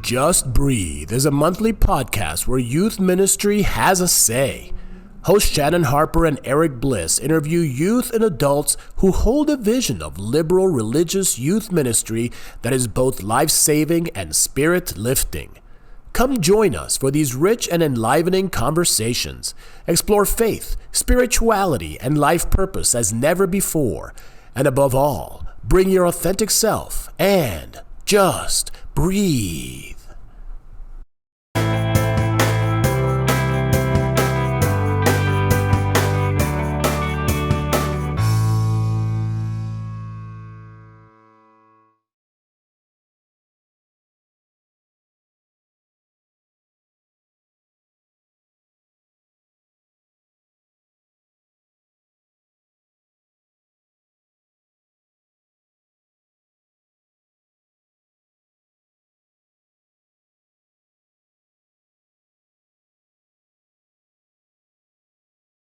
Just Breathe is a monthly podcast where youth ministry has a say. Hosts Shannon Harper and Eric Bliss interview youth and adults who hold a vision of liberal religious youth ministry that is both life-saving and spirit-lifting. Come join us for these rich and enlivening conversations. Explore faith, spirituality, and life purpose as never before. And above all, bring your authentic self and just breathe.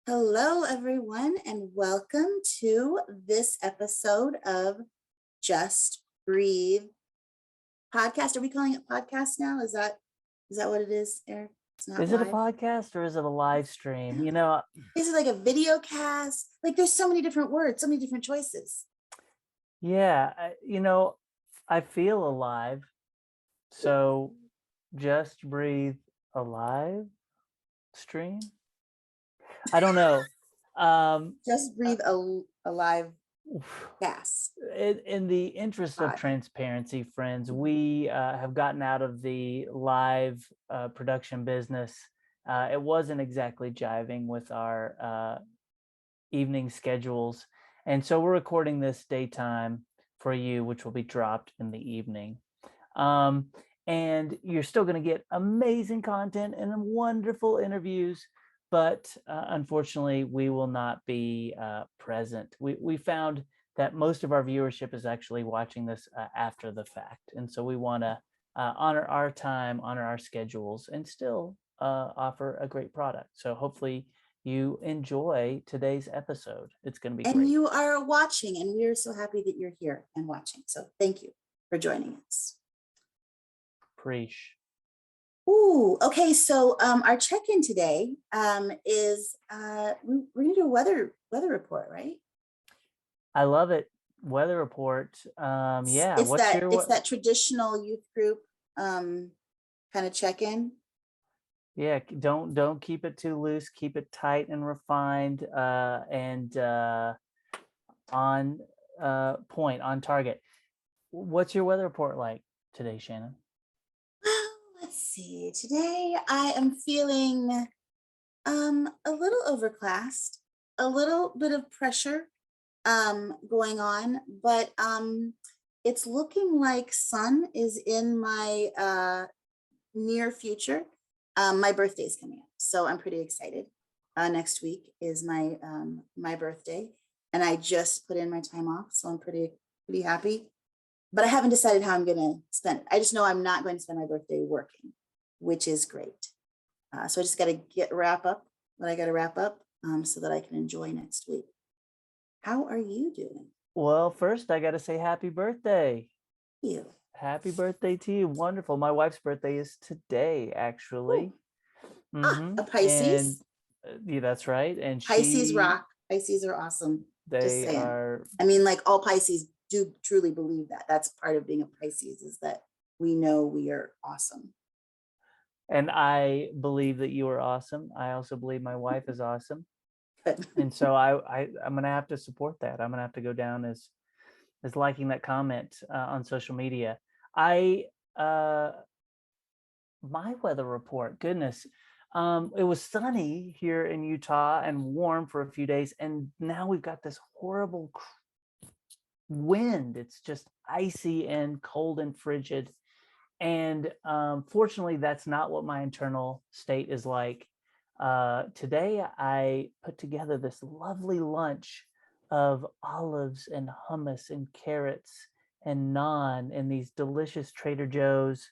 Hello, everyone, and welcome to this episode of Just Breathe podcast. Are we calling it podcast now? Is that what it is, Eric? It's not Is live. It a podcast or is it a live stream? You know, Is it like a video cast? Like there's so many different words, so many different choices. yeah, I feel alive. So Just Breathe a live stream. I don't know. Just Breathe a live cast. In the interest of transparency, friends, we have gotten out of the live production business. It wasn't exactly jiving with our evening schedules. And so we're recording this daytime for you, which will be dropped in the evening. And you're still going to get amazing content and wonderful interviews. But unfortunately, we will not be present. We found that most of our viewership is actually watching this after the fact. And so we want to honor our time, honor our schedules, and still offer a great product. So hopefully you enjoy today's episode. It's going to be great. And you are watching, and we are so happy that you're here and watching. So thank you for joining us. Preach. Ooh, okay. So our check-in today is we're gonna do a weather report, right? I love it. Weather report. Yeah. It's that traditional youth group kind of check-in. Yeah, don't keep it too loose. Keep it tight and refined and on point, on target. What's your weather report like today, Shannon? Let's see. Today I am feeling a little overcast, a little bit of pressure going on, but it's looking like sun is in my near future. My birthday is coming up, so I'm pretty excited. Next week is my birthday, and I just put in my time off, so I'm pretty happy. But I haven't decided how I'm going to spend it. I just know I'm not going to spend my birthday working, which is great. So I just got to wrap up what I got to wrap up so that I can enjoy next week. How are you doing? Well, first I got to say happy birthday. Thank you. Happy birthday to you. Wonderful. My wife's birthday is today, actually. Mm-hmm. A Pisces? And, yeah, that's right. And Pisces rock. Pisces are awesome. They are. I mean, like all Pisces do truly believe that. That's part of being a Pisces, is that we know we are awesome. And I believe that you are awesome. I also believe my wife is awesome. And so I'm going to have to support that. I'm going to have to go down as liking that comment on social media. My weather report, goodness. It was sunny here in Utah and warm for a few days. And now we've got this horrible wind. It's just icy and cold and frigid. And fortunately, that's not what my internal state is like. Today, I put together this lovely lunch of olives and hummus and carrots and naan and these delicious Trader Joe's.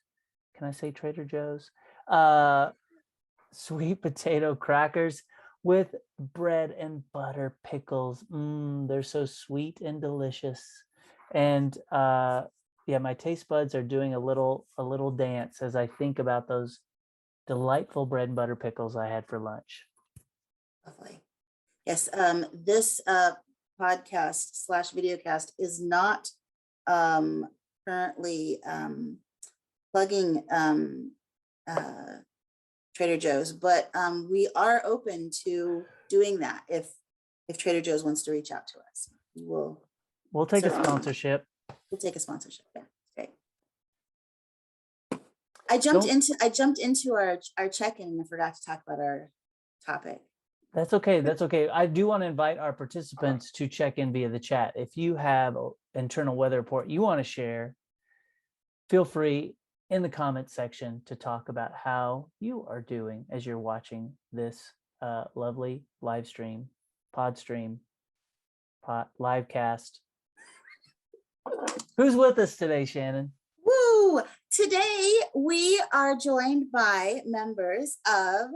Can I say Trader Joe's? Sweet potato crackers with bread and butter pickles. They're so sweet and delicious. And my taste buds are doing a little dance as I think about those delightful bread and butter pickles I had for lunch. Lovely. Yes, this podcast / videocast is not currently plugging Trader Joe's, but we are open to doing that if Trader Joe's wants to reach out to us. We'll take a certainly- sponsorship. We'll take a sponsorship. Yeah, great. I jumped into our check-in and I forgot to talk about our topic. That's okay. That's okay. I do want to invite our participants to check in via the chat. If you have an internal weather report you want to share, feel free in the comments section to talk about how you are doing as you're watching this lovely live stream, live cast. Who's with us today, Shannon? Woo! Today we are joined by members of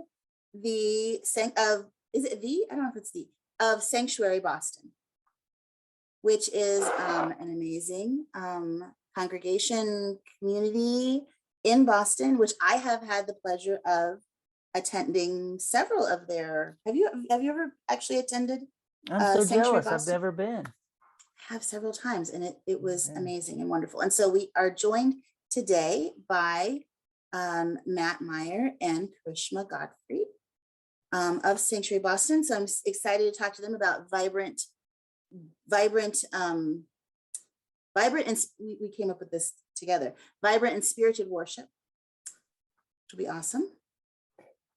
Sanctuary Boston, which is an amazing congregation community in Boston, which I have had the pleasure of attending several of their. Have you ever actually attended? I'm so Sanctuary jealous. I've Boston? never been. I have several times, and it was Okay. amazing and wonderful. And so we are joined today by Matt Meyer and Karishma Gottfried of Sanctuary Boston. So I'm excited to talk to them about vibrant, and we came up with this together, vibrant and spirited worship, which will be awesome.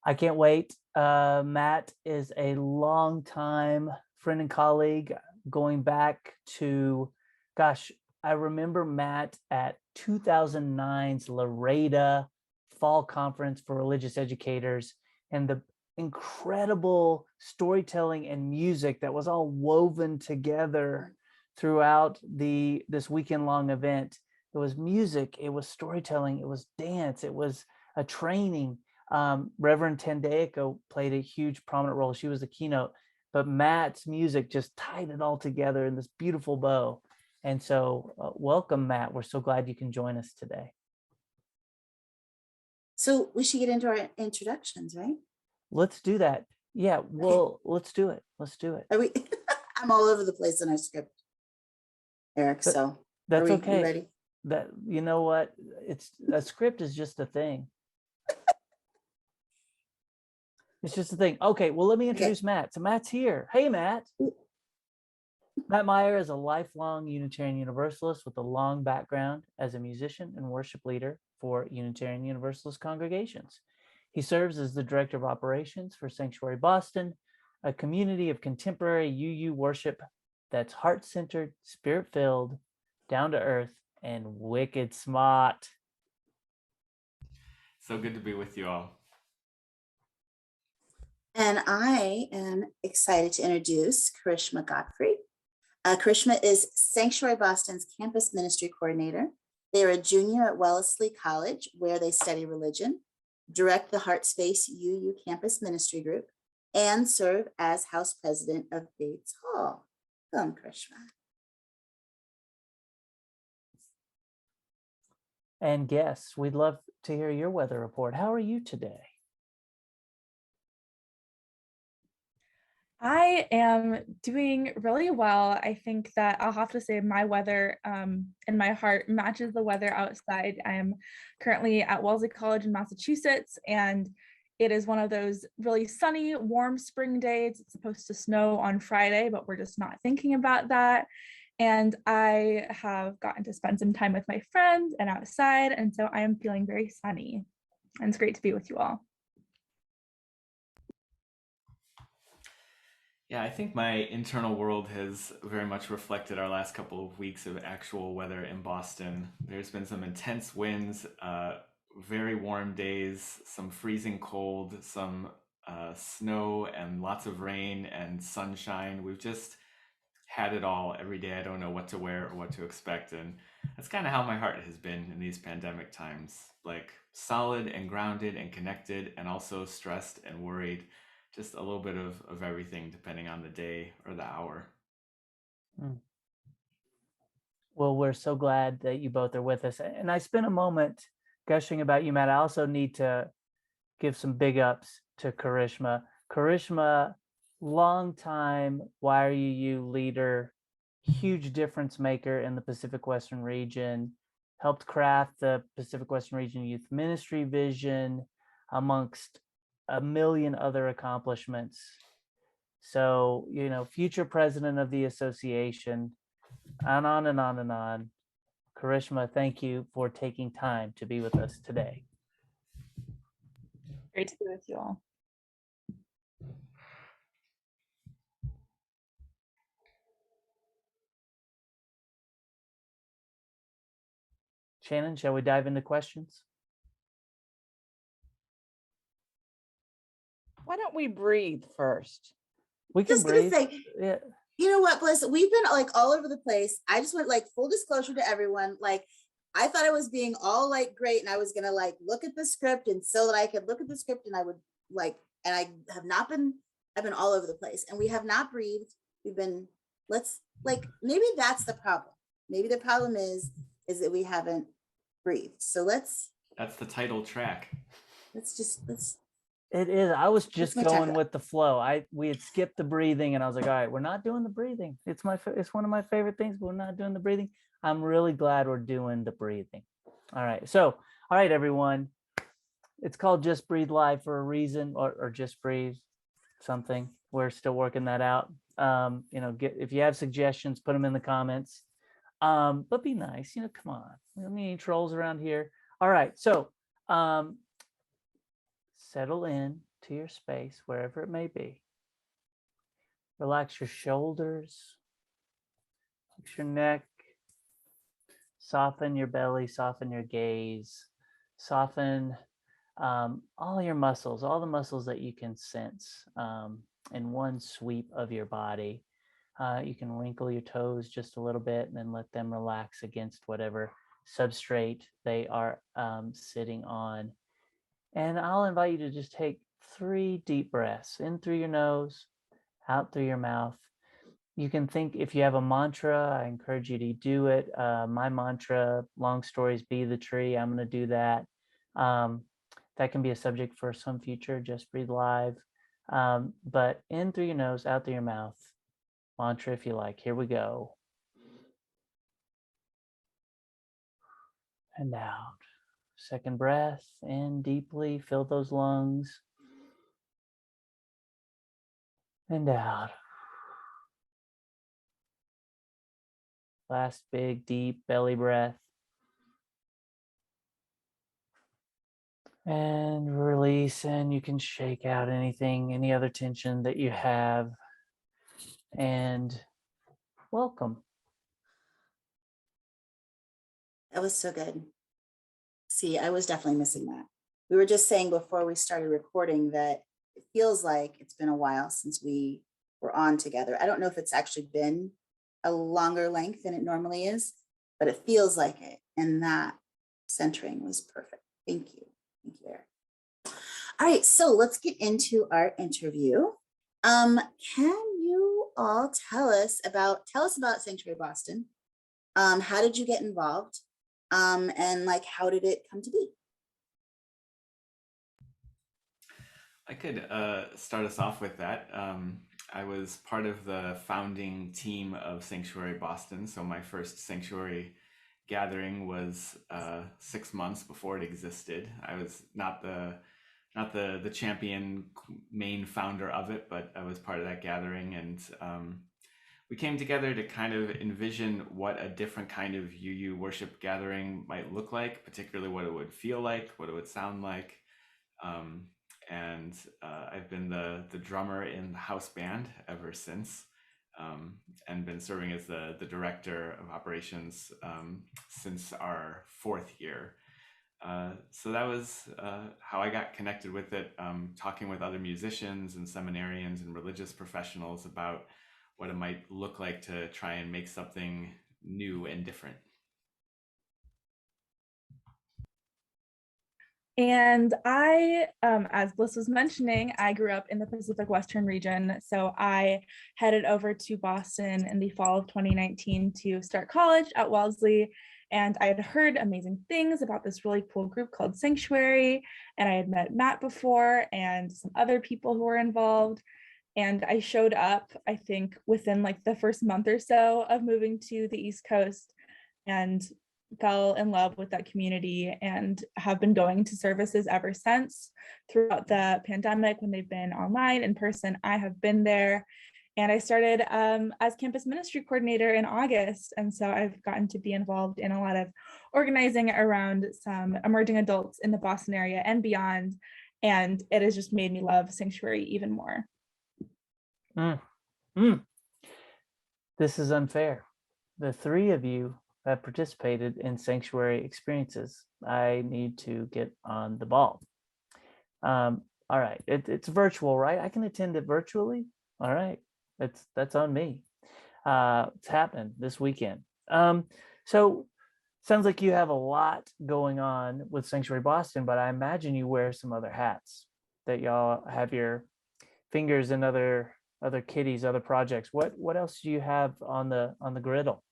I can't wait. Matt is a longtime friend and colleague going back to, gosh, I remember Matt at 2009's Laredo Fall Conference for Religious Educators and the incredible storytelling and music that was all woven together throughout this weekend-long event. It was music, it was storytelling, it was dance, it was a training. Reverend Tendaico played a huge prominent role. She was the keynote, but Matt's music just tied it all together in this beautiful bow. And so welcome, Matt. We're so glad you can join us today. So we should get into our introductions, right? Let's do that. Yeah, well, let's do it. Let's do it. Are we? I'm all over the place in our script, Eric. But so that's you okay. ready? That, you know what? It's a script is just a thing. It's just a thing. Okay, well, let me introduce Matt. So Matt's here. Hey, Matt. Matt Meyer is a lifelong Unitarian Universalist with a long background as a musician and worship leader for Unitarian Universalist congregations. He serves as the Director of Operations for Sanctuary Boston, a community of contemporary UU worship that's heart-centered, spirit-filled, down-to-earth, and wicked smart. So good to be with you all. And I am excited to introduce Karishma Gottfried. Karishma is Sanctuary Boston's campus ministry coordinator. They are a junior at Wellesley College, where they study religion, direct the Heart Space UU campus ministry group, and serve as house president of Bates Hall. Welcome, Karishma. And guests, we'd love to hear your weather report. How are you today? I am doing really well. I think that I'll have to say my weather in my heart matches the weather outside. I am currently at Wellesley College in Massachusetts, and it is one of those really sunny, warm spring days. It's supposed to snow on Friday, but we're just not thinking about that. And I have gotten to spend some time with my friends and outside, and so I am feeling very sunny. And it's great to be with you all. Yeah, I think my internal world has very much reflected our last couple of weeks of actual weather in Boston. There's been some intense winds, very warm days, some freezing cold, some snow and lots of rain and sunshine. We've just had it all every day. I don't know what to wear or what to expect. And that's kind of how my heart has been in these pandemic times, like solid and grounded and connected, and also stressed and worried. Just a little bit of everything depending on the day or the hour. Well, we're so glad that you both are with us. And I spent a moment gushing about you, Matt. I also need to give some big ups to Karishma. Karishma, longtime YRUU leader, huge difference maker in the Pacific Western region, helped craft the Pacific Western Region Youth Ministry vision amongst a million other accomplishments. So, future president of the association, and on and on and on. Karishma, thank you for taking time to be with us today. Great to be with you all. Shannon, shall we dive into questions? Why don't we breathe first? We can Just gonna breathe. say, Yeah. you know what, Bliss? We've been like all over the place. I just went like full disclosure to everyone. Like, I thought I was being all like great, and I was gonna like look at the script, and so that I could look at the script, and I would like, and I have not been. I've been all over the place, and we have not breathed. We've been. Let's like maybe that's the problem. Maybe the problem is that we haven't breathed. So let's. That's the title track. Let's. It is. I was just my time going up. with the flow. We had skipped the breathing, and I was like, all right, we're not doing the breathing. It's one of my favorite things, but we're not doing the breathing. I'm really glad we're doing the breathing. All right. So, all right, everyone. It's called Just Breathe Live for a reason, or Just Breathe something. We're still working that out. If you have suggestions, put them in the comments. But be nice. Come on. We don't need any trolls around here. All right. So, settle in to your space, wherever it may be. Relax your shoulders, relax your neck, soften your belly, soften your gaze, soften all your muscles, all the muscles that you can sense in one sweep of your body. You can wrinkle your toes just a little bit and then let them relax against whatever substrate they are sitting on. And I'll invite you to just take 3 deep breaths in through your nose, out through your mouth. You can think, if you have a mantra, I encourage you to do it. My mantra, long stories, be the tree. I'm going to do that. That can be a subject for some future Just Breathe Live. But in through your nose, out through your mouth. Mantra if you like. Here we go. And out. Second breath, in deeply, fill those lungs. And out. Last big, deep belly breath. And release, and you can shake out any other tension that you have. And welcome. That was so good. See, I was definitely missing that. We were just saying before we started recording that it feels like it's been a while since we were on together. I don't know if it's actually been a longer length than it normally is, but it feels like it. And that centering was perfect. Thank you. Thank you, Eric. All right, so let's get into our interview. Can you all tell us about Sanctuary Boston? How did you get involved? And like, how did it come to be? I could start us off with that. I was part of the founding team of Sanctuary Boston. So my first Sanctuary gathering was 6 months before it existed. I was not the champion main founder of it, but I was part of that gathering, and we came together to kind of envision what a different kind of UU worship gathering might look like, particularly what it would feel like, what it would sound like. And I've been the drummer in the house band ever since, and been serving as the director of operations since our 4th year. So that was how I got connected with it, talking with other musicians and seminarians and religious professionals about what it might look like to try and make something new and different. And as Bliss was mentioning, I grew up in the Pacific Western region. So I headed over to Boston in the fall of 2019 to start college at Wellesley. And I had heard amazing things about this really cool group called Sanctuary. And I had met Matt before and some other people who were involved. And I showed up, I think, within like the first month or so of moving to the East Coast, and fell in love with that community and have been going to services ever since. Throughout the pandemic, when they've been online, in person, I have been there. And I started as campus ministry coordinator in August. And so I've gotten to be involved in a lot of organizing around some emerging adults in the Boston area and beyond. And it has just made me love Sanctuary even more. This is unfair. The three of you have participated in Sanctuary experiences. I need to get on the ball. All right, it's virtual, right? I can attend it virtually. All right, that's on me. It's happening this weekend. So sounds like you have a lot going on with Sanctuary Boston, but I imagine you wear some other hats, that y'all have your fingers in other kitties, other projects. What else do you have on the griddle?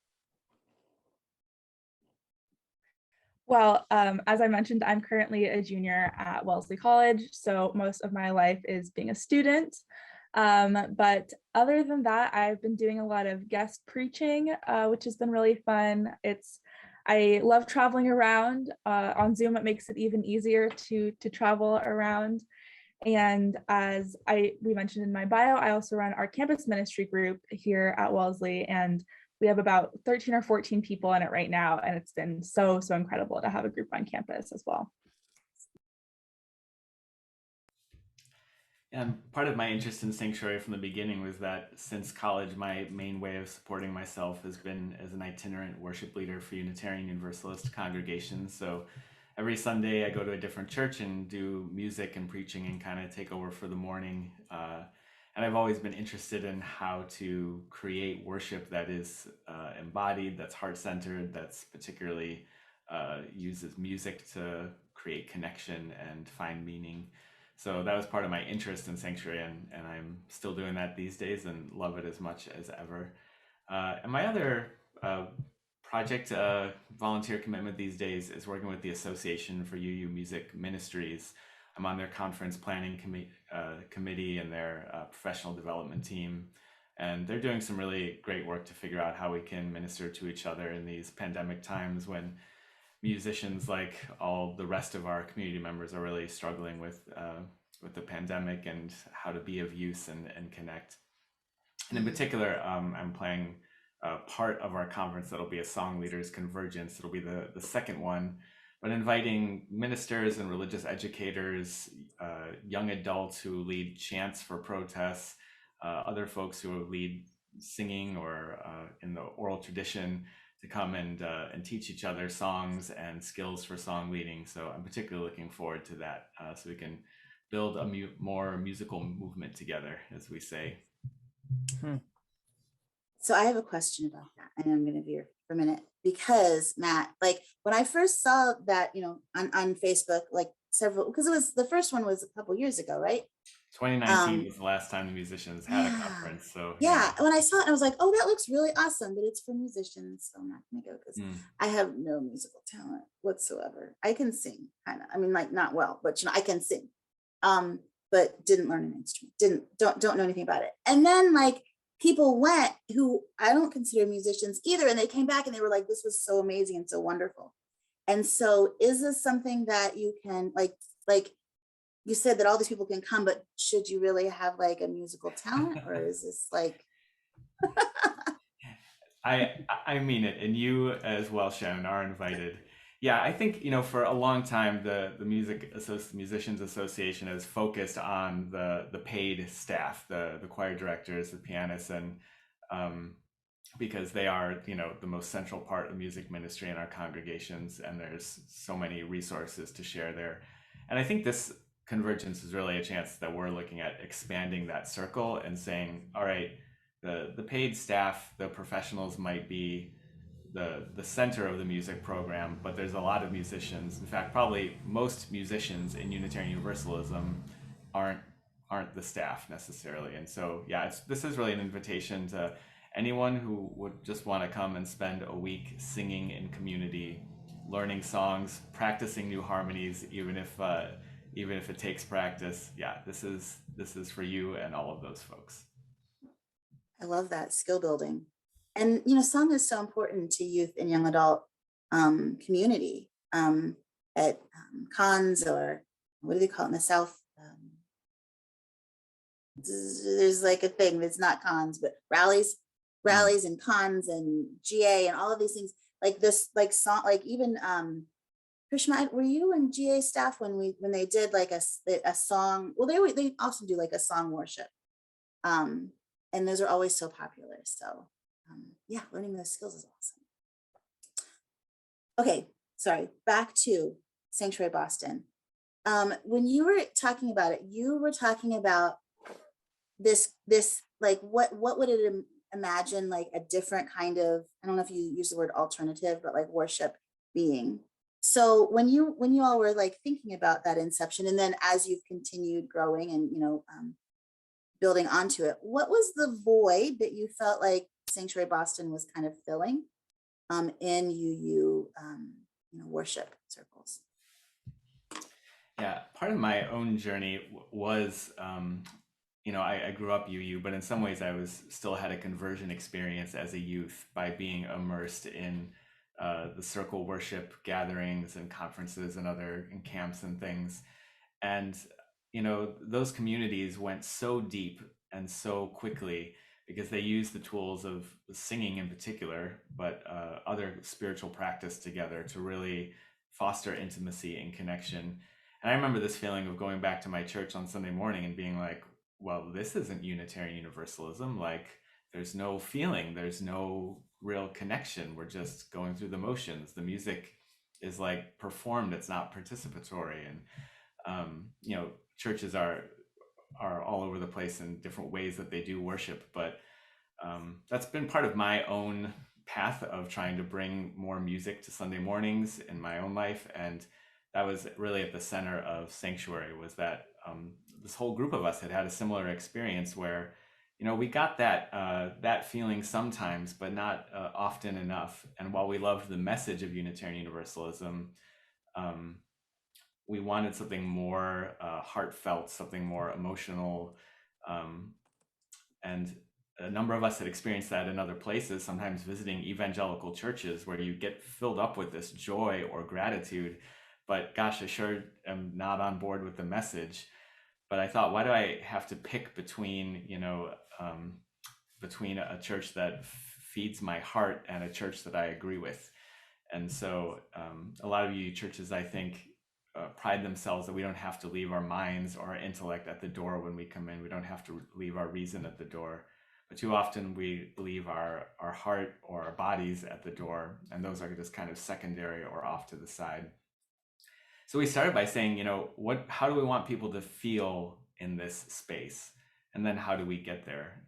Well, as I mentioned, I'm currently a junior at Wellesley College, so most of my life is being a student. But other than that, I've been doing a lot of guest preaching, which has been really fun. I love traveling around. On Zoom, it makes it even easier to travel around. And as we mentioned in my bio, I also run our campus ministry group here at Wellesley, and we have about 13 or 14 people in it right now. And it's been so incredible to have a group on campus as well. And part of my interest in Sanctuary from the beginning was that since college, my main way of supporting myself has been as an itinerant worship leader for Unitarian Universalist congregations. So every Sunday I go to a different church and do music and preaching and kind of take over for the morning. And I've always been interested in how to create worship that is embodied, that's heart-centered, that's particularly uses music to create connection and find meaning. So that was part of my interest in Sanctuary, and I'm still doing that these days and love it as much as ever. And my other project volunteer commitment these days is working with the Association for UU Music Ministries. I'm on their conference planning committee and their professional development team. And they're doing some really great work to figure out how we can minister to each other in these pandemic times when musicians, like all the rest of our community members, are really struggling with the pandemic and how to be of use and connect. And in particular, I'm playing part of our conference that'll be a song leaders convergence. It'll be the second one, but inviting ministers and religious educators, young adults who lead chants for protests, other folks who lead singing or in the oral tradition, to come and teach each other songs and skills for song leading. So I'm particularly looking forward to that, so we can build a more musical movement together, as we say. So I have a question about that, and I'm going to veer for a minute, because Matt, like when I first saw that, on Facebook, like because it was, the first one was a couple years ago, right? 2019 was the last time the musicians had a conference. So yeah, when I saw it, I was like, oh, that looks really awesome, but it's for musicians, so I'm not gonna go because I have no musical talent whatsoever. I can sing, kind of. I mean, like not well, but I can sing. But didn't learn an instrument. Don't know anything about it. And then like people went who I don't consider musicians either, and they came back and they were like, this was so amazing and so wonderful. And so, is this something that you can like? You said that all these people can come, but should you really have like a musical talent, or is this like? I mean it, and you as well, Shannon, are invited. Yeah, I think for a long time the Musicians Association has focused on the paid staff, the choir directors, the pianists, and because they are the most central part of music ministry in our congregations, and there's so many resources to share there. And I think this convergence is really a chance that we're looking at expanding that circle and saying, all right, the paid staff, the professionals might be the center of the music program, but there's a lot of musicians. In fact, probably most musicians in Unitarian Universalism aren't the staff necessarily. And so, yeah, this is really an invitation to anyone who would just want to come and spend a week singing in community, learning songs, practicing new harmonies, even if it takes practice. Yeah, this is for you and all of those folks. I love that, skill building. And, song is so important to youth and young adult community at cons, or what do they call it in the South? There's like a thing that's not cons, but rallies and cons and GA and all of these things like this, like song, like even Karishma, were you and GA staff when they did like a song? Well, they also do like a song worship, and those are always so popular. So yeah, learning those skills is awesome. Okay, sorry, back to Sanctuary Boston. When you were talking about it, you were talking about this like what would it imagine like a different kind of, I don't know if you use the word alternative, but like worship being. So when you all were like thinking about that inception, and then as you've continued growing and building onto it, what was the void that you felt like Sanctuary Boston was kind of filling in UU worship circles? Yeah, part of my own journey was I grew up UU, but in some ways I still had a conversion experience as a youth by being immersed in the circle worship gatherings and conferences and other camps and things. And, those communities went so deep and so quickly because they used the tools of singing in particular, but other spiritual practice together to really foster intimacy and connection. And I remember this feeling of going back to my church on Sunday morning and being like, well, this isn't Unitarian Universalism. Like, there's no feeling, there's no real connection. We're just going through the motions. The music is like performed, it's not participatory. And, churches are all over the place in different ways that they do worship. But that's been part of my own path of trying to bring more music to Sunday mornings in my own life. And that was really at the center of Sanctuary, was that this whole group of us had a similar experience where, we got that feeling sometimes, but not often enough. And while we loved the message of Unitarian Universalism, we wanted something more heartfelt, something more emotional. And a number of us had experienced that in other places, sometimes visiting evangelical churches where you get filled up with this joy or gratitude, but gosh, I sure am not on board with the message. But I thought, why do I have to pick between a church that feeds my heart and a church that I agree with? And so a lot of you churches, I think, pride themselves that we don't have to leave our minds or our intellect at the door when we come in. We don't have to leave our reason at the door. But too often we leave our heart or our bodies at the door, and those are just kind of secondary or off to the side. So we started by saying, how do we want people to feel in this space? And then how do we get there?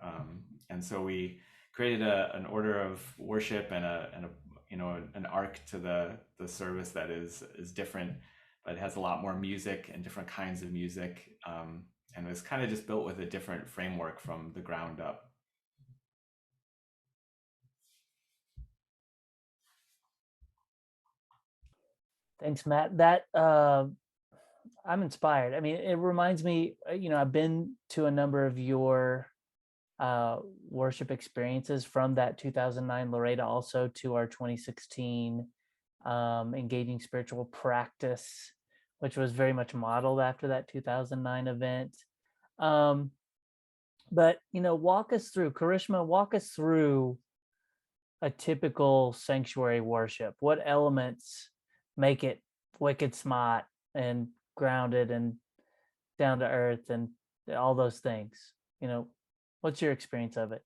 And so we created an order of worship and an arc to the service that is different, but it has a lot more music and different kinds of music. And it was kind of just built with a different framework from the ground up. Thanks, Matt. That I'm inspired. I mean, it reminds me, I've been to a number of your worship experiences from that 2009 Laredo, also to our 2016 Engaging Spiritual Practice, which was very much modeled after that 2009 event. But, Karishma, walk us through a typical sanctuary worship. What elements make it wicked smart and grounded and down to earth and all those things? What's your experience of it?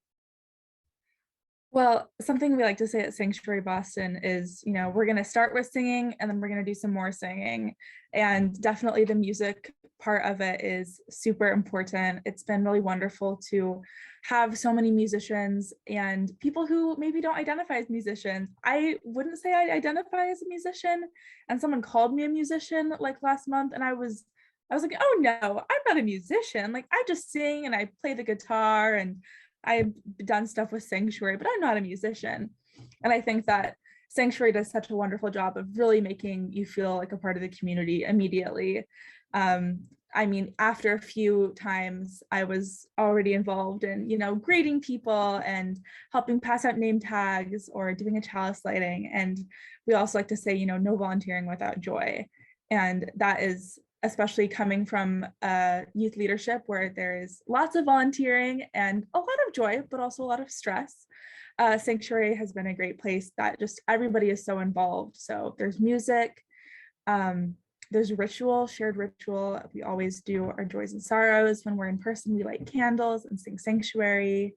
Well, something we like to say at Sanctuary Boston is, we're going to start with singing and then we're going to do some more singing. And definitely the music part of it is super important. It's been really wonderful to have so many musicians and people who maybe don't identify as musicians. I wouldn't say I identify as a musician, and someone called me a musician like last month, and I was like, oh no, I'm not a musician. Like, I just sing and I play the guitar and I've done stuff with Sanctuary, but I'm not a musician. And I think that Sanctuary does such a wonderful job of really making you feel like a part of the community immediately. I mean, after a few times, I was already involved in, greeting people and helping pass out name tags or doing a chalice lighting. And we also like to say, no volunteering without joy. And that is especially coming from youth leadership where there is lots of volunteering and a lot of joy, but also a lot of stress. Sanctuary has been a great place that just everybody is so involved. So there's music, there's ritual, shared ritual. We always do our joys and sorrows. When we're in person, we light candles and sing Sanctuary.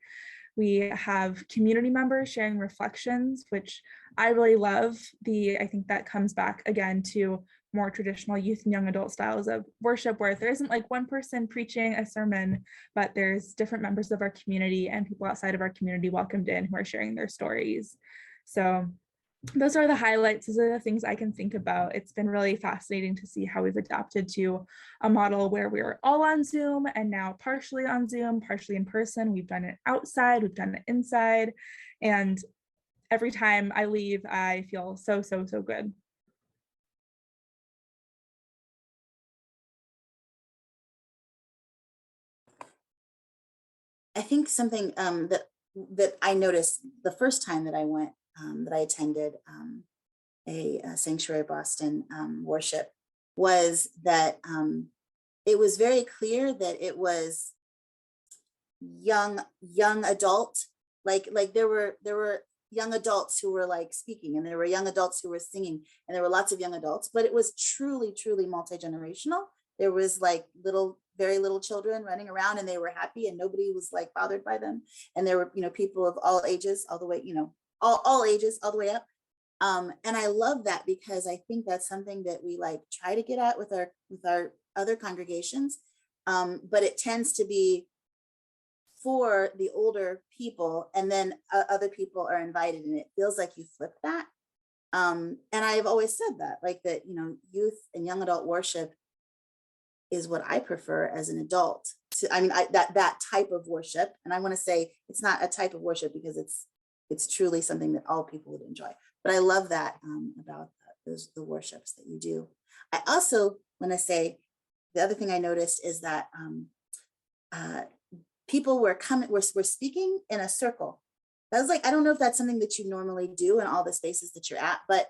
We have community members sharing reflections, which I really love. I think that comes back again to more traditional youth and young adult styles of worship, where there isn't like one person preaching a sermon, but there's different members of our community and people outside of our community welcomed in who are sharing their stories. So those are the highlights. Those are the things I can think about. It's been really fascinating to see how we've adapted to a model where we were all on Zoom and now partially on Zoom, partially in person. We've done it outside, we've done it inside. And every time I leave, I feel so, so, so good. I think something that I noticed the first time that I went, that I attended a Sanctuary Boston worship, was that it was very clear that it was young adult, like there were young adults who were like speaking, and there were young adults who were singing, and there were lots of young adults, but it was truly multi-generational. There was like very little children running around, and they were happy, and nobody was like bothered by them. And there were, people of all ages, all the way, all ages, all the way up. And I love that, because I think that's something that we like try to get at with our other congregations. But it tends to be for the older people, and then other people are invited, and it feels like you flip that. And I've always said that, like that, youth and young adult worship is what I prefer as an adult. That type of worship. And I want to say it's not a type of worship, because it's truly something that all people would enjoy. But I love that about the worships that you do. I also want to say the other thing I noticed is that people were speaking in a circle. I was like, I don't know if that's something that you normally do in all the spaces that you're at, but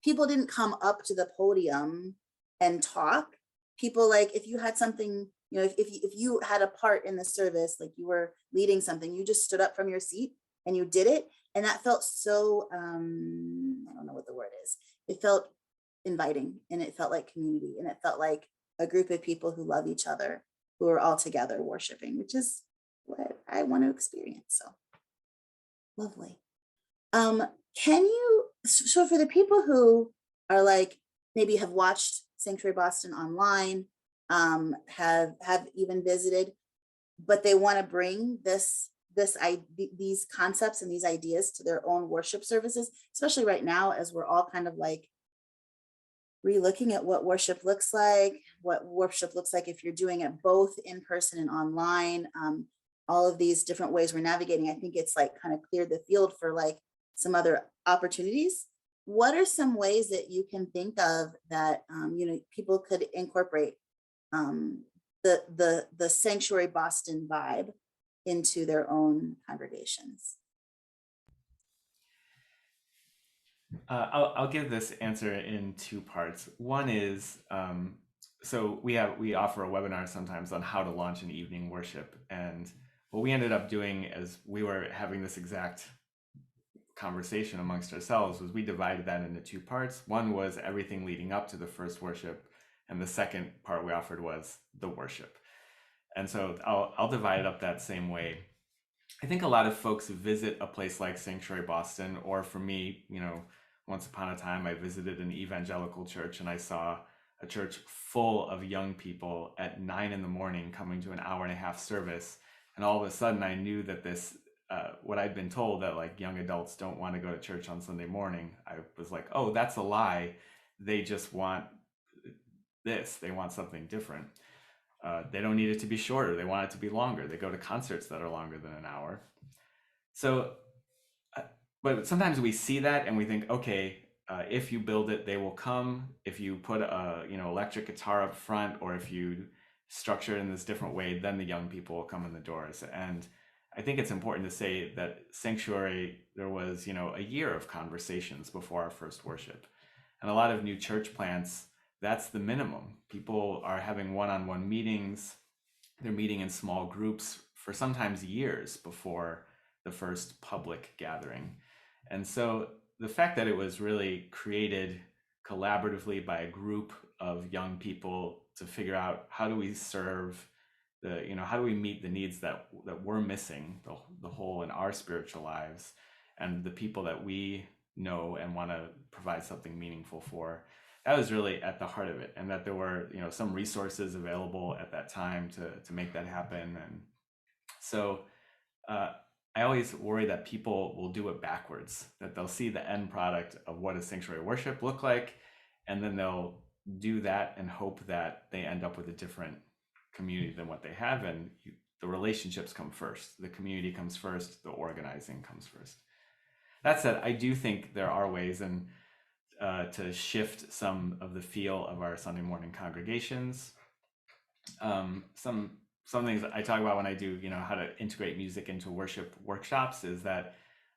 people didn't come up to the podium and talk. People, like, if you had something, if you had a part in the service, like you were leading something, you just stood up from your seat and you did it. And that felt so, I don't know what the word is. It felt inviting, and it felt like community, and it felt like a group of people who love each other, who are all together worshiping, which is what I want to experience. So lovely. So for the people who are like, maybe have watched Sanctuary Boston online, have even visited, but they want to bring these concepts and these ideas to their own worship services, especially right now, as we're all kind of like re-looking at what worship looks like if you're doing it both in person and online, all of these different ways we're navigating. I think it's like kind of cleared the field for like some other opportunities. What are some ways that you can think of that people could incorporate the Sanctuary Boston vibe into their own congregations? I'll give this answer in two parts. One is, so we offer a webinar sometimes on how to launch an evening worship, and what we ended up doing as we were having this exact conversation amongst ourselves was we divided that into two parts. One was everything leading up to the first worship, and the second part we offered was the worship. And so I'll divide it up that same way. I think a lot of folks visit a place like Sanctuary Boston, or for me, once upon a time I visited an evangelical church and I saw a church full of young people at 9 a.m. coming to an hour-and-a-half service. And all of a sudden I knew that this, what I'd been told, that like young adults don't want to go to church on Sunday morning, I was like, oh, that's a lie. They just want this. They want something different. They don't need it to be shorter. They want it to be longer. They go to concerts that are longer than an hour. So, but sometimes we see that and we think, okay, if you build it, they will come. If you put a electric guitar up front, or if you structure it in this different way, then the young people will come in the doors. And I think it's important to say that Sanctuary, there was a year of conversations before our first worship, and a lot of new church plants, that's the minimum. People are having one-on-one meetings. They're meeting in small groups for sometimes years before the first public gathering. And so the fact that it was really created collaboratively by a group of young people to figure out how do we serve how do we meet the needs that we're missing, the hole in our spiritual lives, and the people that we know and want to provide something meaningful for. That was really at the heart of it, and that there were some resources available at that time to make that happen. And so I always worry that people will do it backwards, that they'll see the end product of what does sanctuary worship look like, and then they'll do that and hope that they end up with a different community than what they have. And the relationships come first, the community comes first, the organizing comes first. That said, I do think there are ways to shift some of the feel of our Sunday morning congregations. Some things that I talk about when I do, how to integrate music into worship workshops is that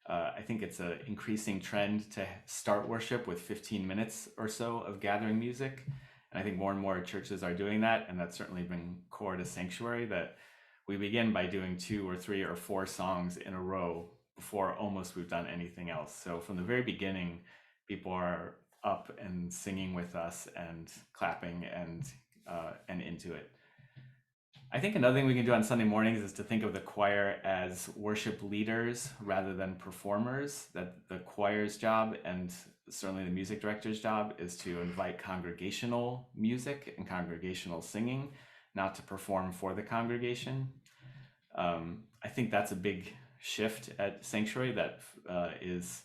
I think it's an increasing trend to start worship with 15 minutes or so of gathering music. And I think more and more churches are doing that. And that's certainly been core to Sanctuary, that we begin by doing 2 or 3 or 4 songs in a row before almost we've done anything else. So from the very beginning, people are up and singing with us and clapping and into it. I think another thing we can do on Sunday mornings is to think of the choir as worship leaders rather than performers, that the choir's job, and certainly the music director's job, is to invite congregational music and congregational singing, not to perform for the congregation. I think that's a big shift at Sanctuary that is,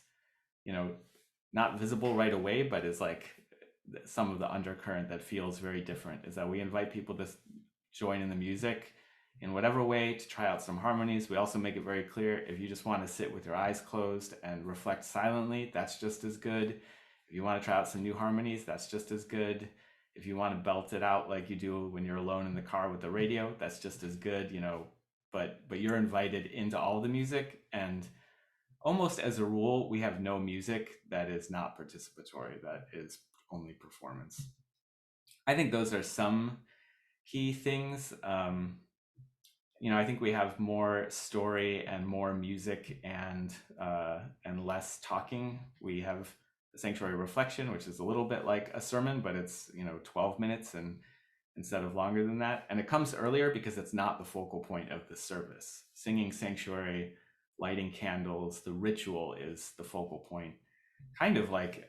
not visible right away, but is like some of the undercurrent that feels very different, is that we invite people to join in the music in whatever way, to try out some harmonies. We also make it very clear, if you just want to sit with your eyes closed and reflect silently, that's just as good. If you want to try out some new harmonies, that's just as good. If you want to belt it out like you do when you're alone in the car with the radio, that's just as good, but you're invited into all the music. And almost as a rule, we have no music that is not participatory, that is only performance. I think those are some key things. I think we have more story and more music and less talking. We have the Sanctuary Reflection, which is a little bit like a sermon, but it's 12 minutes and instead of longer than that. And it comes earlier because it's not the focal point of the service. Singing Sanctuary, lighting candles, the ritual is the focal point. Kind of like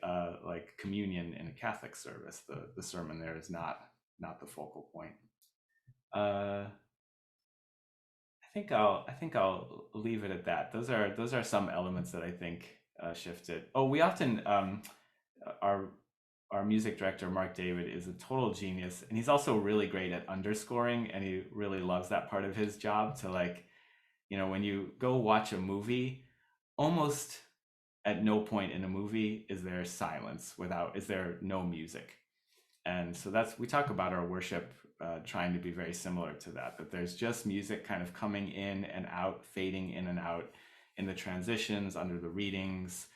communion in a Catholic service. The sermon there is not the focal point. I think I'll leave it at that. Those are some elements that I think shifted. Oh, we often our music director Mark David is a total genius, and he's also really great at underscoring, and he really loves that part of his job. To when you go watch a movie, almost at no point in a movie is there silence is there no music. And so we talk about our worship trying to be very similar to that there's just music kind of coming in and out, fading in and out in the transitions, under the readings,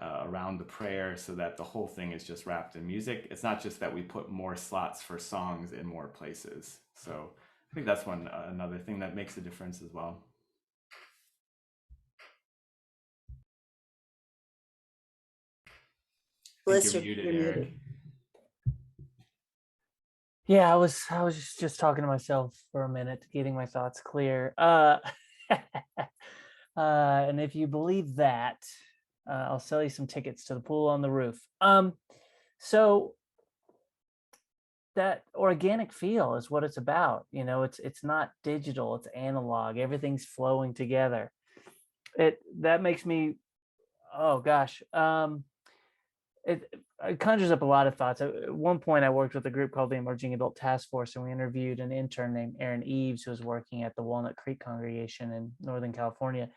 around the prayer, so that the whole thing is just wrapped in music. It's not just that we put more slots for songs in more places. So I think that's another thing that makes a difference as well. Bliss, you're muted, Eric. Yeah, I was just talking to myself for a minute, getting my thoughts clear. And if you believe that, I'll sell you some tickets to the pool on the roof. So that organic feel is what it's about. You know, it's not digital, it's analog. Everything's flowing together. That makes me, oh gosh, it conjures up a lot of thoughts. At one point, I worked with a group called the Emerging Adult Task Force, and we interviewed an intern named Aaron Eves, who was working at the Walnut Creek congregation in Northern California.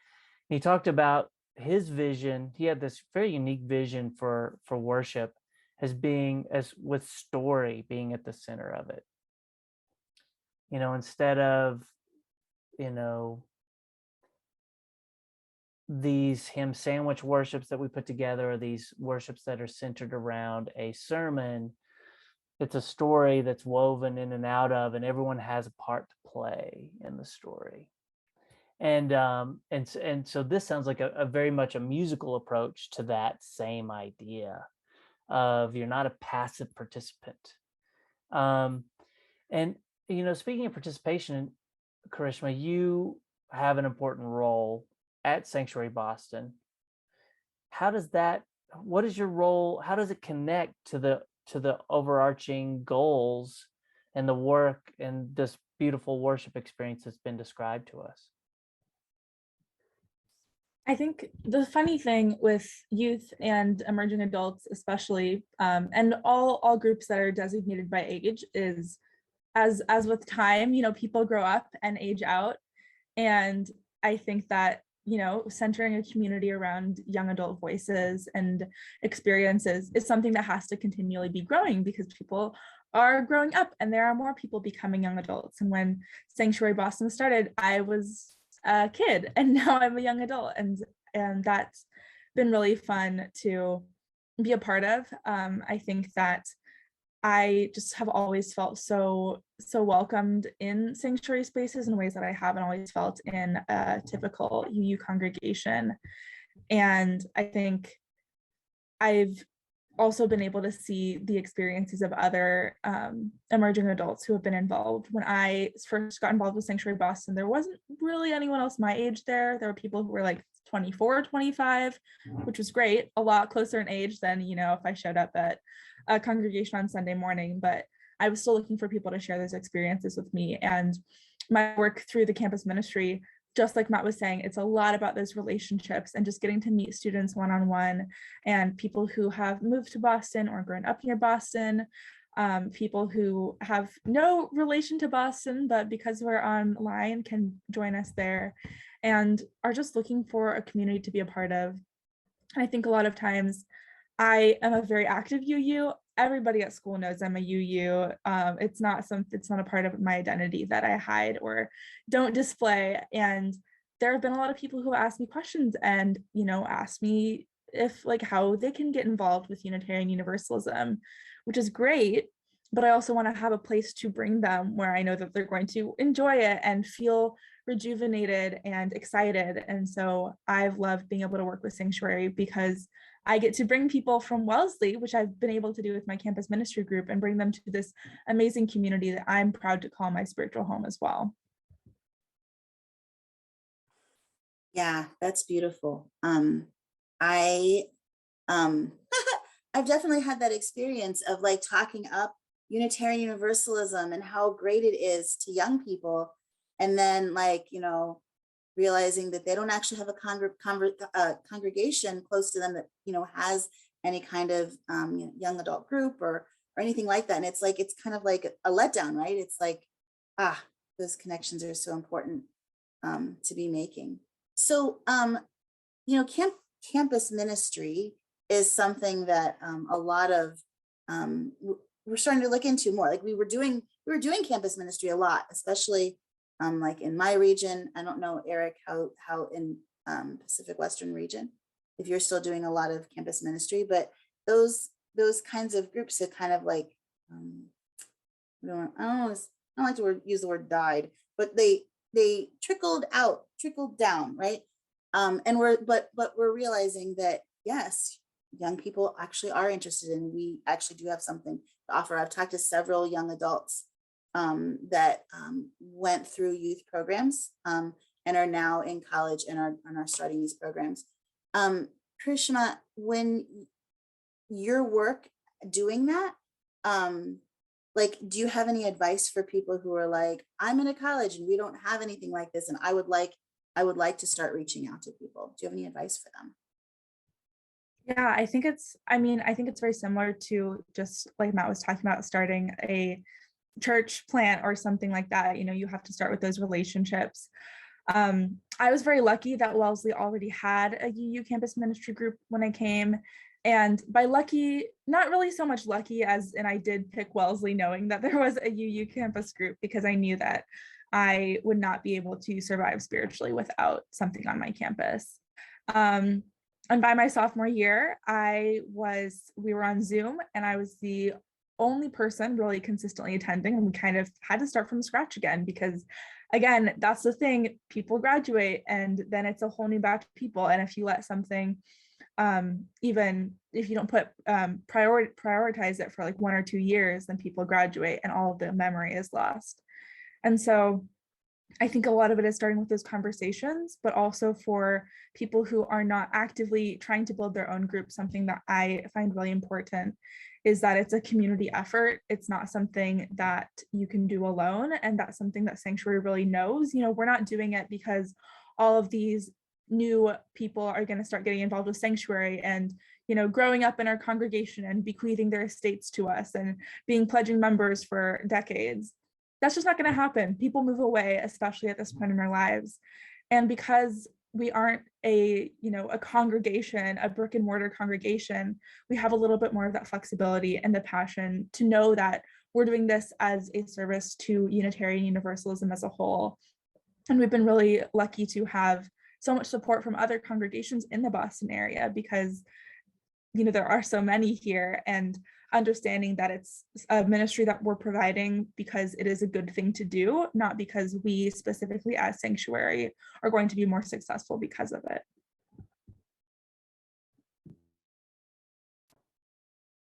He talked about his vision. He had this very unique vision for worship as being, as with story being at the center of it. You know, instead of, you know, these hymn sandwich worships that we put together, or these worships that are centered around a sermon, it's a story that's woven in and out of, and everyone has a part to play in the story. And so this sounds like a very much a musical approach to that same idea of you're not a passive participant. And you know, speaking of participation, Karishma, you have an important role at Sanctuary Boston. What is your role? How does it connect to the overarching goals and the work and this beautiful worship experience that's been described to us? I think the funny thing with youth and emerging adults, especially, and all groups that are designated by age, is as with time, you know, people grow up and age out. And I think that, you know, centering a community around young adult voices and experiences is something that has to continually be growing, because people are growing up and there are more people becoming young adults. And when Sanctuary Boston started, I was a kid and now I'm a young adult, and that's been really fun to be a part of. I think that I just have always felt so welcomed in sanctuary spaces in ways that I haven't always felt in a typical UU congregation. And I think I've also been able to see the experiences of other emerging adults who have been involved. When I first got involved with Sanctuary Boston, there wasn't really anyone else my age there. There were people who were like 24, 25, which was great, a lot closer in age than, you know, if I showed up at a congregation on Sunday morning, but I was still looking for people to share those experiences with me. And my work through the campus ministry, just like Matt was saying, it's a lot about those relationships and just getting to meet students one-on-one, and people who have moved to Boston or grown up near Boston, people who have no relation to Boston, but because we're online can join us there and are just looking for a community to be a part of. And I think a lot of times I am a very active UU. Everybody at school knows I'm a UU. It's not a part of my identity that I hide or don't display. And there have been a lot of people who ask me questions and, you know, ask me if, like, how they can get involved with Unitarian Universalism, which is great. But I also want to have a place to bring them where I know that they're going to enjoy it and feel rejuvenated and excited. And so I've loved being able to work with Sanctuary because I get to bring people from Wellesley, which I've been able to do with my campus ministry group, and bring them to this amazing community that I'm proud to call my spiritual home as well. Yeah, that's beautiful. I've definitely had that experience of like talking up Unitarian Universalism and how great it is to young people. And then, like, you know, realizing that they don't actually have a congregation close to them that, you know, has any kind of you know, young adult group or anything like that. And it's like, it's kind of like a letdown, right? It's like, those connections are so important to be making. So, you know, campus ministry is something that a lot of we're starting to look into more. Like we were doing campus ministry a lot, especially like in my region. I don't know, Eric, how in Pacific Western region, if you're still doing a lot of campus ministry, but those kinds of groups have kind of like, I don't like to use the word died, but they trickled down, right? And we're realizing that, yes, young people actually are interested, and we actually do have something to offer. I've talked to several young adults that went through youth programs and are now in college and are starting these programs. Karishma, when your work doing that, like, do you have any advice for people who are like, I'm in a college and we don't have anything like this, and I would like to start reaching out to people. Do you have any advice for them? Yeah, I think it's very similar to just like Matt was talking about starting a church plant or something like that. You have to start with those relationships. I was very lucky that Wellesley already had a UU campus ministry group when I came. And by lucky, not really so much lucky as, and I did pick Wellesley knowing that there was a UU campus group, because I knew that I would not be able to survive spiritually without something on my campus. Um, and by my sophomore year, we were on Zoom, and I was the only person really consistently attending, and we kind of had to start from scratch again, because again, that's the thing, people graduate and then it's a whole new batch of people. And if you let something, even if you don't prioritize it for like 1 or 2 years, then people graduate and all of the memory is lost. And so I think a lot of it is starting with those conversations, but also for people who are not actively trying to build their own group, something that I find really important is that it's a community effort. It's not something that you can do alone. And that's something that Sanctuary really knows. We're not doing it because all of these new people are going to start getting involved with Sanctuary and growing up in our congregation and bequeathing their estates to us and being pledging members for decades. That's just not going to happen. People move away, especially at this point in our lives. And because we aren't a congregation, a brick and mortar congregation, we have a little bit more of that flexibility and the passion to know that we're doing this as a service to Unitarian Universalism as a whole. And we've been really lucky to have so much support from other congregations in the Boston area, because there are so many here, and understanding that it's a ministry that we're providing because it is a good thing to do, not because we specifically as Sanctuary are going to be more successful because of it.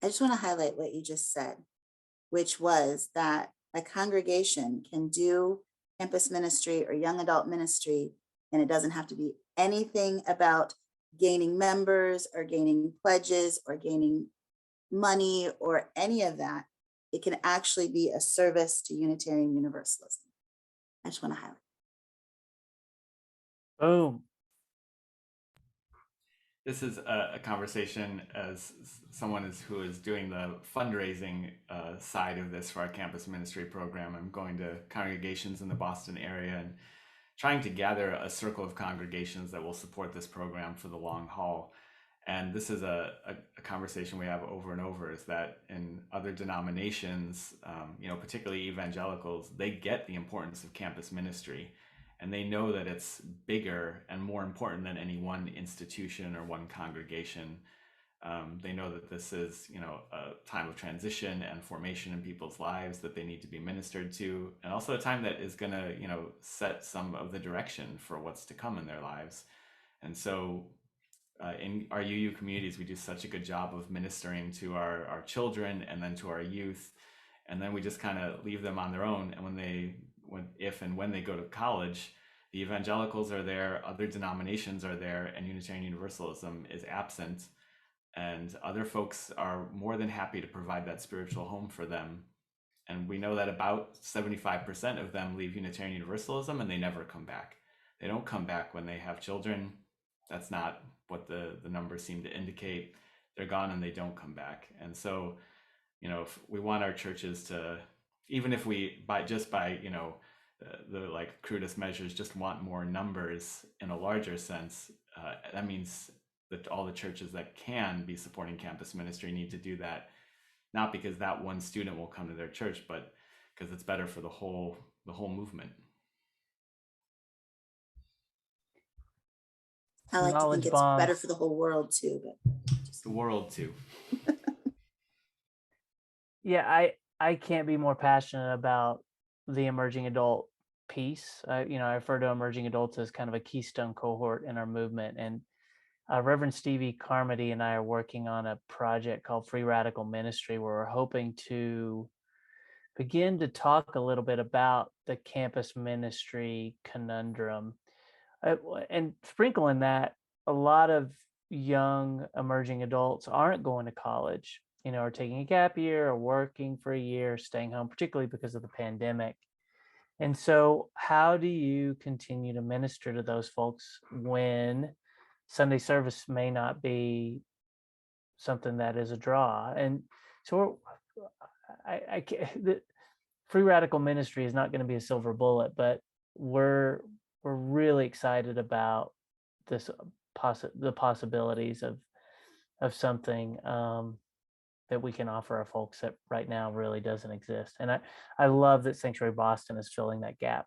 I just want to highlight what you just said, which was that a congregation can do campus ministry or young adult ministry, and it doesn't have to be anything about gaining members or gaining pledges or gaining money or any of that. It can actually be a service to Unitarian Universalism. I just want to highlight. Boom. This is a conversation as someone who is doing the fundraising side of this for our campus ministry program. I'm going to congregations in the Boston area and trying to gather a circle of congregations that will support this program for the long haul. And this is a conversation we have over and over, is that in other denominations, particularly evangelicals, they get the importance of campus ministry, and they know that it's bigger and more important than any one institution or one congregation. They know that this is, a time of transition and formation in people's lives that they need to be ministered to, and also a time that is going to, set some of the direction for what's to come in their lives. And so in our UU communities, we do such a good job of ministering to our children and then to our youth, and then we just kind of leave them on their own. And when they go to college, the evangelicals are there, other denominations are there, and Unitarian Universalism is absent. And other folks are more than happy to provide that spiritual home for them. And we know that about 75% of them leave Unitarian Universalism and they never come back. They don't come back when they have children. That's not what the numbers seem to indicate. They're gone and they don't come back. And so, if we want our churches to, even if we, by the like crudest measures, just want more numbers in a larger sense, that means that all the churches that can be supporting campus ministry need to do that, not because that one student will come to their church, but because it's better for the whole movement. I like to think it's bombs. better for the whole world too, but just the world too. Yeah, I can't be more passionate about the emerging adult piece. I refer to emerging adults as kind of a keystone cohort in our movement. And Reverend Stevie Carmody and I are working on a project called Free Radical Ministry, where we're hoping to begin to talk a little bit about the campus ministry conundrum. And sprinkle in that, a lot of young emerging adults aren't going to college. are taking a gap year or working for a year, staying home, particularly because of the pandemic. And so how do you continue to minister to those folks when Sunday service may not be something that is a draw? And so I can't, the free radical ministry is not going to be a silver bullet, but we're really excited about this the possibilities of something that we can offer our folks that right now really doesn't exist. And I love that Sanctuary Boston is filling that gap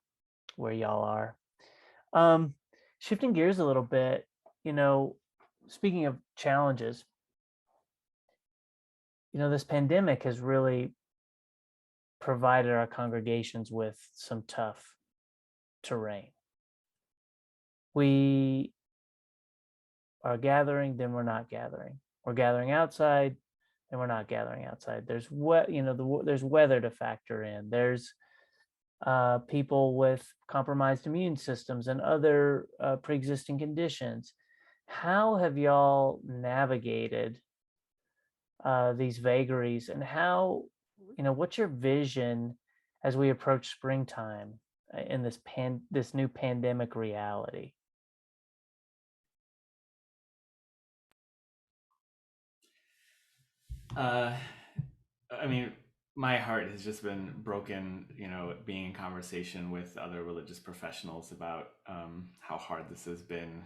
where y'all are. Shifting gears a little bit, speaking of challenges, this pandemic has really provided our congregations with some tough terrain. We are gathering, then we're not gathering. We're gathering outside, and we're not gathering outside. There's there's weather to factor in. There's people with compromised immune systems and other pre-existing conditions. How have y'all navigated these vagaries, and how, what's your vision as we approach springtime in this new pandemic reality? I mean, my heart has just been broken, being in conversation with other religious professionals about how hard this has been.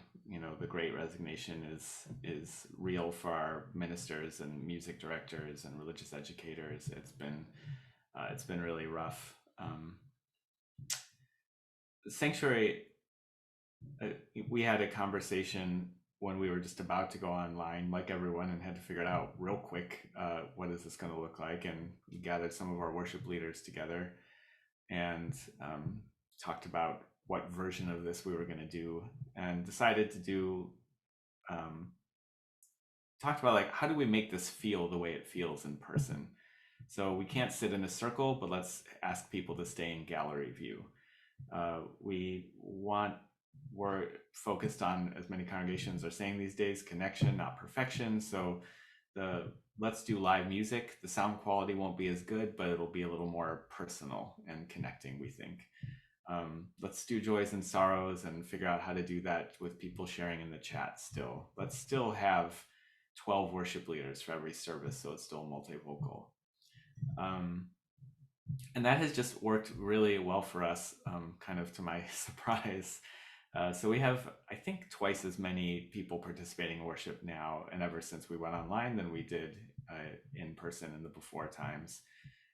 The Great Resignation is real for our ministers and music directors and religious educators. It's been really rough. Sanctuary, we had a conversation when we were just about to go online, like everyone, and had to figure it out real quick. What is this going to look like? And we gathered some of our worship leaders together and talked about what version of this we were going to do, and decided to do, talked about like, how do we make this feel the way it feels in person? So we can't sit in a circle, but let's ask people to stay in gallery view. We're focused on, as many congregations are saying these days, connection, not perfection. So let's do live music. The sound quality won't be as good, but it'll be a little more personal and connecting, we think. Let's do joys and sorrows and figure out how to do that with people sharing in the chat still. Let's still have 12 worship leaders for every service, so it's still multivocal. And that has just worked really well for us, kind of to my surprise. So we have, I think, twice as many people participating in worship now, and ever since we went online, than we did in person in the before times.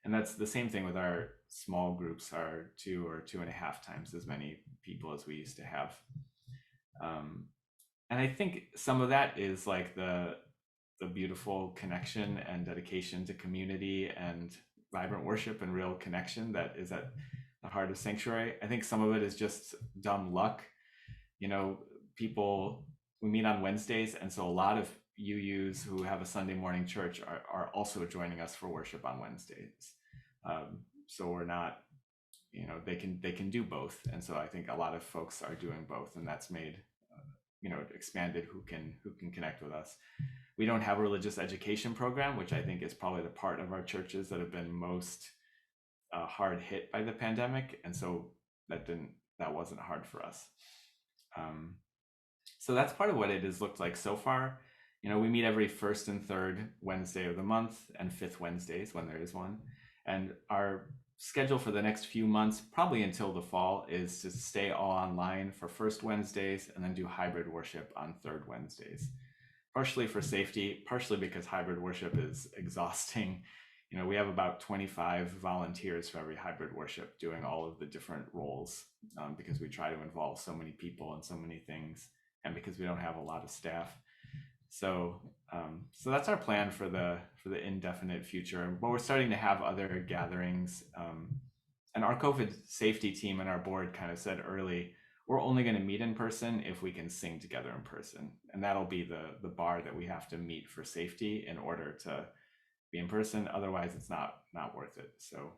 And that's the same thing with our small groups, are 2 or 2.5 times as many people as we used to have. And I think some of that is like the beautiful connection and dedication to community and vibrant worship and real connection that is at the heart of Sanctuary. I think some of it is just dumb luck. People, we meet on Wednesdays, and so a lot of UUs who have a Sunday morning church are also joining us for worship on Wednesdays. So we're not, they can do both, and so I think a lot of folks are doing both, and that's made expanded who can connect with us. We don't have a religious education program, which I think is probably the part of our churches that have been most hard hit by the pandemic, and so that wasn't hard for us. So that's part of what it has looked like so far. We meet every first and third Wednesday of the month, and fifth Wednesdays when there is one. And our schedule for the next few months, probably until the fall, is to stay all online for first Wednesdays and then do hybrid worship on third Wednesdays. Partially for safety, partially because hybrid worship is exhausting. We have about 25 volunteers for every hybrid worship doing all of the different roles, because we try to involve so many people and so many things, and because we don't have a lot of staff. So that's our plan for the indefinite future. But we're starting to have other gatherings, and our COVID safety team and our board kind of said early, we're only going to meet in person if we can sing together in person, and that'll be the bar that we have to meet for safety in order to be in person. Otherwise it's not worth it. So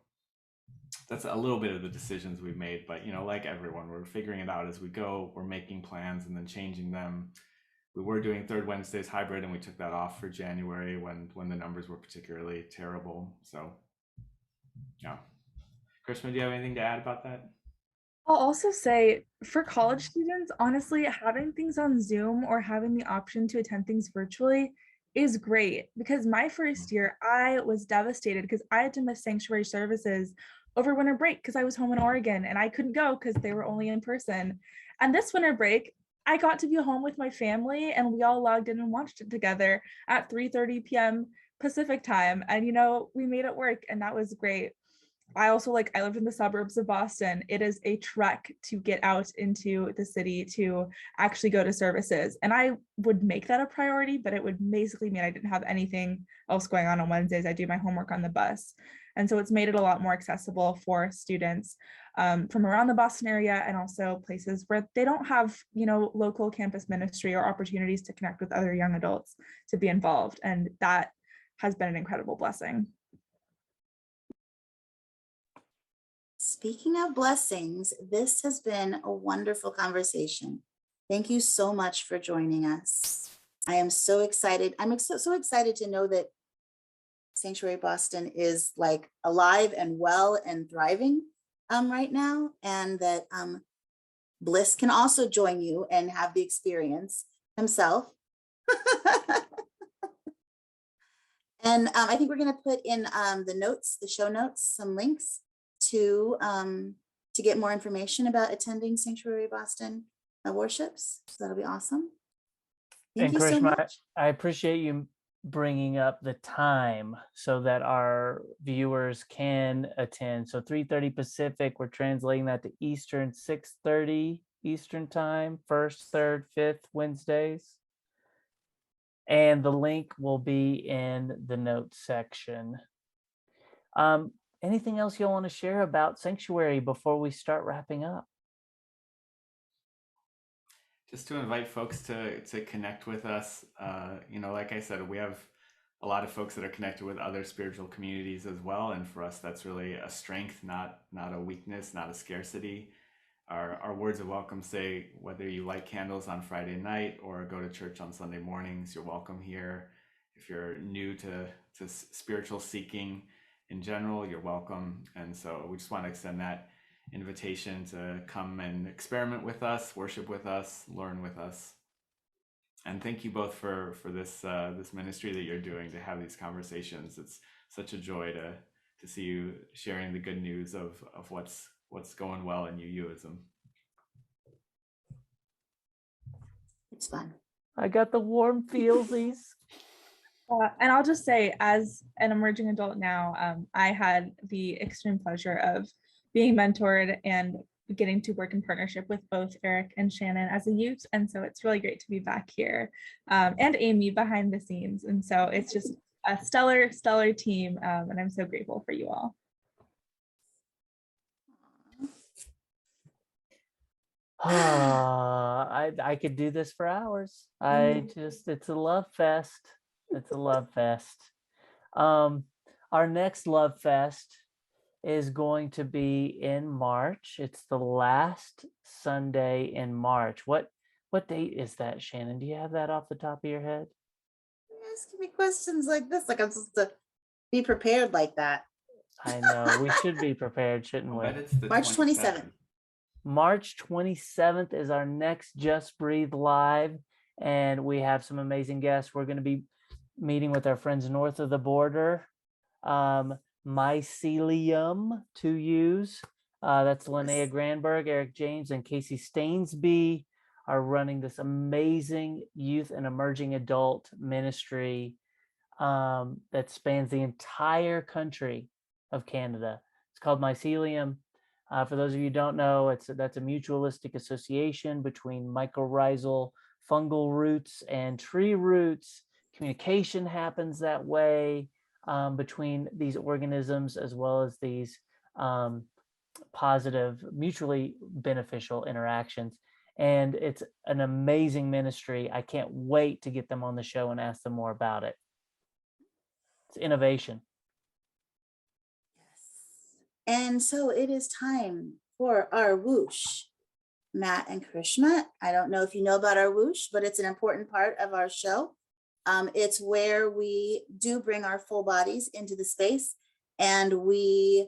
that's a little bit of the decisions we've made, but like everyone, we're figuring it out as we go. We're making plans and then changing them. we were doing third Wednesdays hybrid, and we took that off for January when the numbers were particularly terrible. So yeah. Karishma, do you have anything to add about that? I'll also say for college students, honestly, having things on Zoom or having the option to attend things virtually is great, because my first year I was devastated because I had to miss sanctuary services over winter break because I was home in Oregon and I couldn't go because they were only in person. And this winter break, I got to be home with my family and we all logged in and watched it together at 3:30 p.m. Pacific time. And we made it work and that was great. I also I lived in the suburbs of Boston. It is a trek to get out into the city to actually go to services. And I would make that a priority, but it would basically mean I didn't have anything else going on Wednesdays. I do my homework on the bus. And so it's made it a lot more accessible for students from around the Boston area and also places where they don't have, local campus ministry or opportunities to connect with other young adults to be involved. And that has been an incredible blessing. Speaking of blessings, this has been a wonderful conversation. Thank you so much for joining us. I am so excited. I'm so excited to know that Sanctuary Boston is alive and well and thriving right now, and that Bliss can also join you and have the experience himself. And I think we're going to put in the show notes, some links to get more information about attending Sanctuary Boston worships. So that'll be awesome. Thank you so much. I appreciate you bringing up the time so that our viewers can attend. So 3:30 Pacific, we're translating that to Eastern, 6:30 Eastern time, first, third, fifth Wednesdays. And the link will be in the notes section. Anything else you'll want to share about Sanctuary before we start wrapping up? Just to invite folks to connect with us. Like I said, we have a lot of folks that are connected with other spiritual communities as well. And for us, that's really a strength, not a weakness, not a scarcity. Our words of welcome say, whether you light candles on Friday night or go to church on Sunday mornings, you're welcome here. If you're new to spiritual seeking in general, you're welcome. And so we just want to extend that invitation to come and experiment with us, worship with us, learn with us. And thank you both for this ministry that you're doing, to have these conversations. It's such a joy to see you sharing the good news of what's going well in UUism. It's fun. I got the warm feelsies. And I'll just say, as an emerging adult now, I had the extreme pleasure of being mentored and getting to work in partnership with both Eric and Shannon as a youth. And so it's really great to be back here, and Amy behind the scenes. And so it's just a stellar team. And I'm so grateful for you all. I could do this for hours. It's a love fest. It's a love fest. Our next love fest is going to be in March. It's the last Sunday in March. What date is that, Shannon? Do you have that off the top of your head? You're asking me questions like this, like I'm supposed to be prepared like that. I know, we should be prepared, shouldn't we? March 27th. March 27th is our next Just Breathe Live, and we have some amazing guests. We're going to be meeting with our friends north of the border. Mycelium to use. That's Linnea Granberg, Eric James, and Casey Stainsby are running this amazing youth and emerging adult ministry that spans the entire country of Canada. It's called Mycelium. For those of you who don't know, that's a mutualistic association between mycorrhizal fungal roots and tree roots. Communication happens that way between these organisms, as well as these positive, mutually beneficial interactions. And it's an amazing ministry. I can't wait to get them on the show and ask them more about it. It's innovation. Yes. And so it is time for our whoosh. Matt and Karishma. I don't know if you know about our whoosh, but it's an important part of our show. It's where we do bring our full bodies into the space and we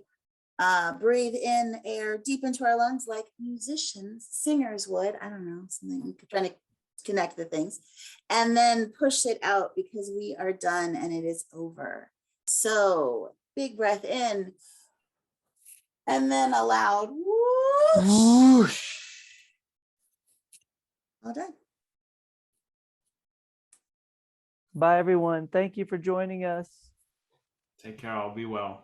breathe in air deep into our lungs like musicians, singers would. I don't know, something trying to connect the things, and then push it out because we are done and it is over. So big breath in and then a loud whoosh. Whoosh. All done. Bye, everyone. Thank you for joining us. Take care. I'll be well.